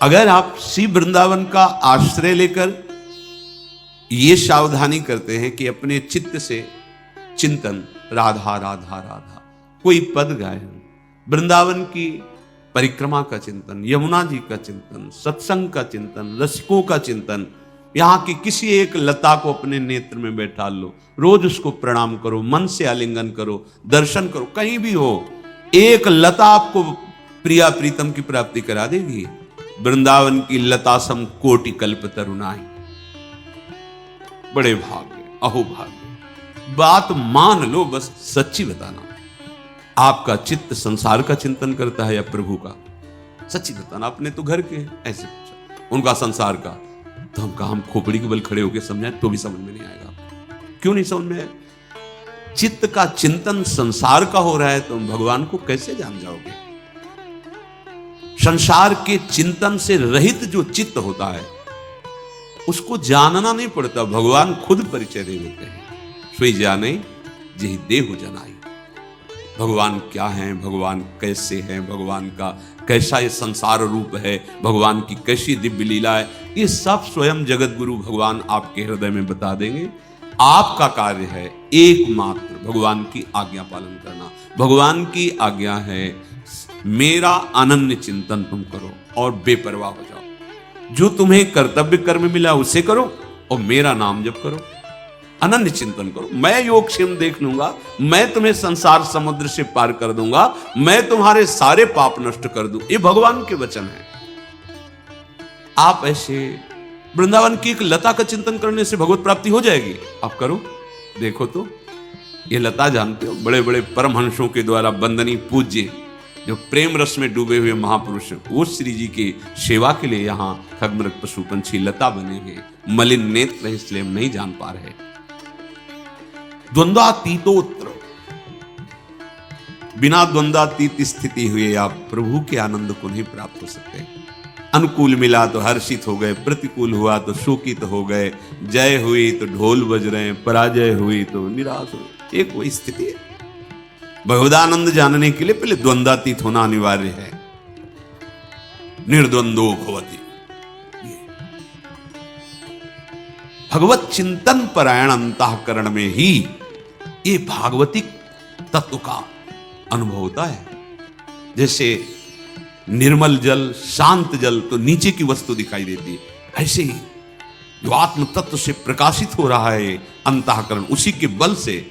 अगर आप श्री वृंदावन का आश्रय लेकर ये सावधानी करते हैं कि अपने चित्त से चिंतन राधा राधा राधा, कोई पद गायन, वृंदावन की परिक्रमा का चिंतन, यमुना जी का चिंतन, सत्संग का चिंतन, रसिकों का चिंतन, यहां की किसी एक लता को अपने नेत्र में बैठा लो, रोज उसको प्रणाम करो, मन से आलिंगन करो, दर्शन करो, कहीं भी हो एक लता आपको प्रिया प्रीतम की प्राप्ति करा देगी। वृंदावन की लता सम कोटि कल्प तरुणाई। बड़े भाग्य, अहो भाग्य। बात मान लो, बस सच्ची बताना, आपका चित्त संसार का चिंतन करता है या प्रभु का? सच्ची बताना। अपने तो घर के हैं, ऐसे पूछा, उनका संसार का। तो हम कहा हम खोपड़ी के बल खड़े होकर समझाएं तो भी समझ में नहीं आएगा। क्यों नहीं समझ में? चित्त का चिंतन संसार का हो रहा है तो भगवान को कैसे जान जाओगे? संसार के चिंतन से रहित जो चित्त होता है उसको जानना नहीं पड़ता, भगवान खुद परिचय दे देते हैं। सोई जाने यही देहु जनाई। भगवान क्या है, भगवान कैसे हैं, भगवान का कैसा ये संसार रूप है, भगवान की कैसी दिव्य लीला है, ये सब स्वयं जगत गुरु भगवान आपके हृदय में बता देंगे। आपका कार्य है एकमात्र भगवान की आज्ञा पालन करना। भगवान की आज्ञा है मेरा अनन्य चिंतन तुम करो और बेपरवाह हो जाओ। जो तुम्हें कर्तव्य कर्म मिला उसे करो और मेरा नाम जप करो, अनन्य चिंतन करो। मैं योगक्षेम देख लूंगा, मैं तुम्हें संसार समुद्र से पार कर दूंगा, मैं तुम्हारे सारे पाप नष्ट कर दूं। ये भगवान के वचन है। आप ऐसे वृंदावन की एक लता का चिंतन करने से भगवत प्राप्ति हो जाएगी। आप करो, देखो तो। ये लता जानते हो, बड़े बड़े परमहंसों के द्वारा वंदनीय पूज्य जो प्रेम रस में डूबे हुए महापुरुष, वो श्री जी की सेवा के लिए यहाँ खगमृग पशु पंछी लता बने हैं। मलिन नेत्र इसलिए हम नहीं जान पा रहे। द्वंद्वातीतोत्र, बिना द्वंद्वातीत स्थिति हुए आप प्रभु के आनंद को नहीं प्राप्त हो सकते। अनुकूल मिला तो हर्षित हो गए, प्रतिकूल हुआ तो शोकित हो गए, जय हुई तो ढोल बज रहे हैं, पराजय हुई तो निराश हो। एक वही स्थिति है। भगवदानंद जानने के लिए पहले द्वंद्वातीत होना अनिवार्य है। निर्द्वंदो भवति। भगवत चिंतन परायण अंतःकरण में ही ये भागवतिक तत्व का अनुभव होता है। जैसे निर्मल जल, शांत जल तो नीचे की वस्तु दिखाई देती है, ऐसे ही जो आत्म तत्व से प्रकाशित हो रहा है अंतःकरण, उसी के बल से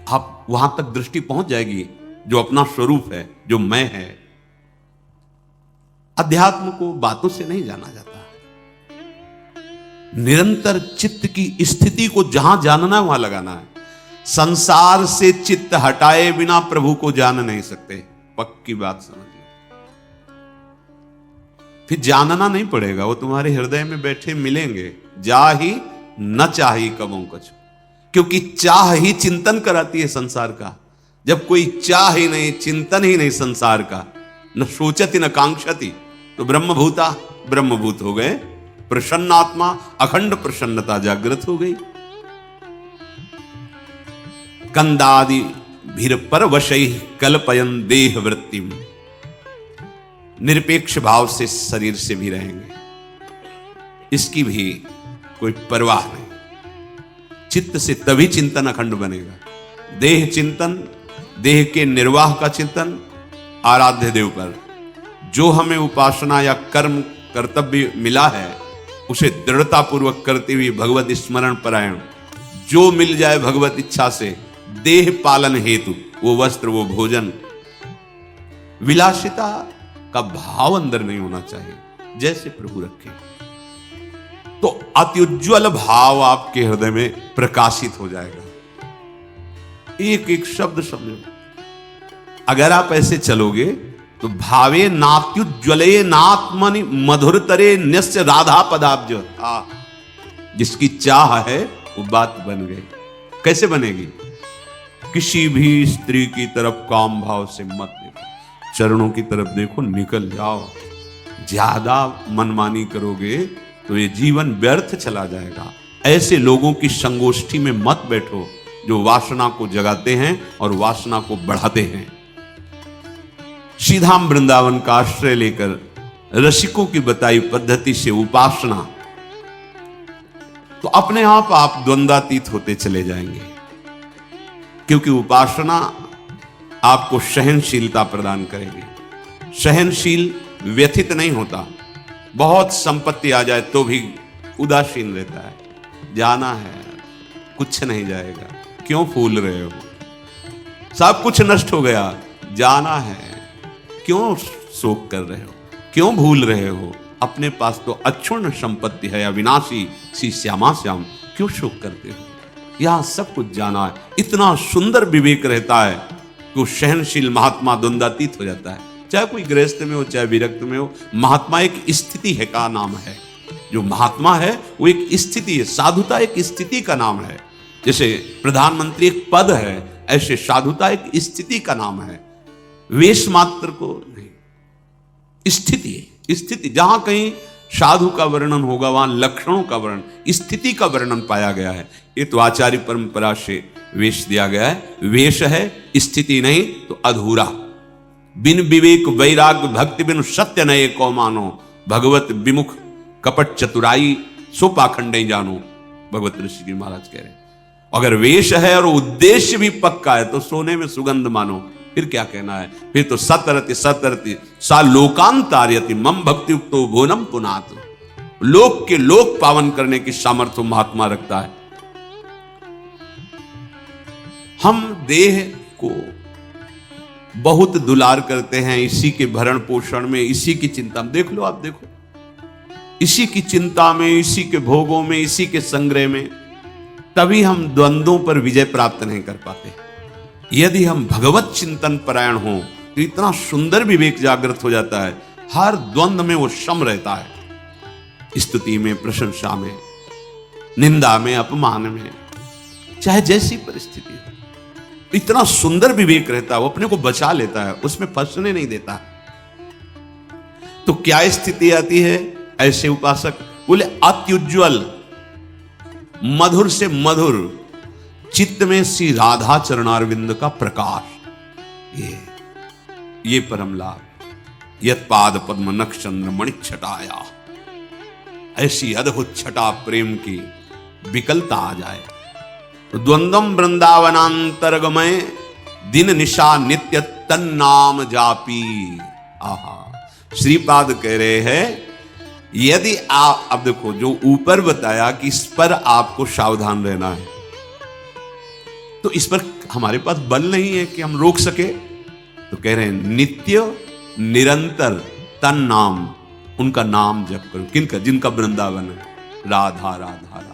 आप वहां तक दृष्टि पहुंच जाएगी जो अपना स्वरूप है, जो मैं है। अध्यात्म को बातों से नहीं जाना जाता। निरंतर चित्त की स्थिति को जहां जानना है वहां लगाना है। संसार से चित्त हटाए बिना प्रभु को जान नहीं सकते। पक्की बात समझिए। फिर जानना नहीं पड़ेगा, वो तुम्हारे हृदय में बैठे मिलेंगे। जा ही न चाही कबों कछु, क्योंकि चाह ही चिंतन कराती है संसार का। जब कोई चाह ही नहीं, चिंतन ही नहीं संसार का, न सोचती न कांक्षती, तो ब्रह्मभूता ब्रह्मभूत हो गए। प्रसन्नात्मा, अखंड प्रसन्नता जागृत हो गई। कंदादि भीर पर वशै कल्पयन देह वृत्ति, निरपेक्ष भाव से शरीर से भी रहेंगे, इसकी भी कोई परवाह नहीं। चित्त से तभी चिंतन अखंड बनेगा। देह चिंतन, देह के निर्वाह का चिंतन आराध्य देव पर। जो हमें उपासना या कर्म कर्तव्य मिला है उसे दृढ़ता पूर्वक करते हुए भगवत स्मरण परायण, जो मिल जाए भगवत इच्छा से देह पालन हेतु, वो वस्त्र, वो भोजन, विलासिता का भाव अंदर नहीं होना चाहिए। जैसे प्रभु रखे तो अत्युज्वल भाव आपके हृदय में प्रकाशित हो जाएगा। एक एक शब्द समझो। अगर आप ऐसे चलोगे तो भावे नात्युज्वले नात्मनि मधुरतरे न्यस्य राधा पदाब्ज। जिसकी चाह है वो बात बन गई। कैसे बनेगी? किसी भी स्त्री की तरफ काम भाव से मत देखो, चरणों की तरफ देखो, निकल जाओ। ज्यादा मनमानी करोगे तो ये जीवन व्यर्थ चला जाएगा। ऐसे लोगों की संगोष्ठी में मत बैठो जो वासना को जगाते हैं और वासना को बढ़ाते हैं। सीधा वृंदावन का आश्रय लेकर रसिकों की बताई पद्धति से उपासना, तो अपने आप द्वंद्वातीत होते चले जाएंगे। क्योंकि उपासना आपको सहनशीलता प्रदान करेगी। सहनशील व्यथित नहीं होता, बहुत संपत्ति आ जाए तो भी उदासीन रहता है। जाना है, कुछ नहीं जाएगा, क्यों फूल रहे हो? सब कुछ नष्ट हो गया, जाना है, क्यों शोक कर रहे हो, क्यों भूल रहे हो? अपने पास तो अक्षुण्ण संपत्ति है, अविनाशी सी श्यामा श्याम, क्यों शोक करते हो? यहां सब कुछ जाना है। इतना सुंदर विवेक रहता है कि सहनशील महात्मा द्वंद्वातीत हो जाता है। चाहे कोई गृहस्थ में हो, चाहे विरक्त में हो, महात्मा एक स्थिति है का नाम है। जो महात्मा है वो एक स्थिति है, साधुता एक स्थिति का नाम है। जैसे प्रधानमंत्री एक पद है, ऐसे साधुता एक स्थिति का नाम है, वेश मात्र को नहीं। स्थिति जहां कहीं साधु का वर्णन होगा वहां लक्षणों का वर्णन, स्थिति का वर्णन पाया गया है। ये तो आचार्य परंपरा से वेश दिया गया है। वेश है, स्थिति नहीं तो अधूरा। बिन विवेक वैराग्य भक्ति बिन सत्य नये को मानो, भगवत विमुख कपट चतुराई सो पाखंडे जानो, भगवत ऋषि जी महाराज कह रहे हैं। अगर वेश है और उद्देश्य भी पक्का है तो सोने में सुगंध मानो, फिर क्या कहना है? फिर तो सतरति सा लोकांतार्यति मम भक्ति युक्तो भुवनम पुनात। लोक के लोक पावन करने की सामर्थ्य महात्मा रखता है। हम देह को बहुत दुलार करते हैं, इसी के भरण पोषण में, इसी की चिंता में। देख लो, आप देखो, इसी की चिंता में, इसी के भोगों में, इसी के संग्रह में, तभी हम द्वंद्वों पर विजय प्राप्त नहीं कर पाते। यदि हम भगवत चिंतन परायण हो तो इतना सुंदर विवेक जागृत हो जाता है। हर द्वंद्व में वो सम रहता है, स्तुति में, प्रशंसा में, निंदा में, अपमान में, चाहे जैसी परिस्थिति हो, इतना सुंदर विवेक रहता है। वो अपने को बचा लेता है, उसमें फंसने नहीं देता। तो क्या स्थिति आती है? ऐसे उपासक बोले अत्युज्वल, मधुर से मधुर चित्त में श्री राधा चरणारविंद का प्रकाश, ये परम लाभ। यत पाद पद्म नक्षचंद्र मणि छटाया, ऐसी अद्भुत छटा प्रेम की विकलता आ जाए तो द्वंद्वम वृंदावनांतरगमय दिन निशा नित्य तन्नाम जापी। आहा, श्रीपाद कह रहे हैं यदि आप, अब देखो जो ऊपर बताया कि इस पर आपको सावधान रहना है, तो इस पर हमारे पास बल नहीं है कि हम रोक सके। तो कह रहे हैं नित्य निरंतर तन नाम, उनका नाम जप करो। किनका? जिनका वृंदावन है, राधा राधा राधा।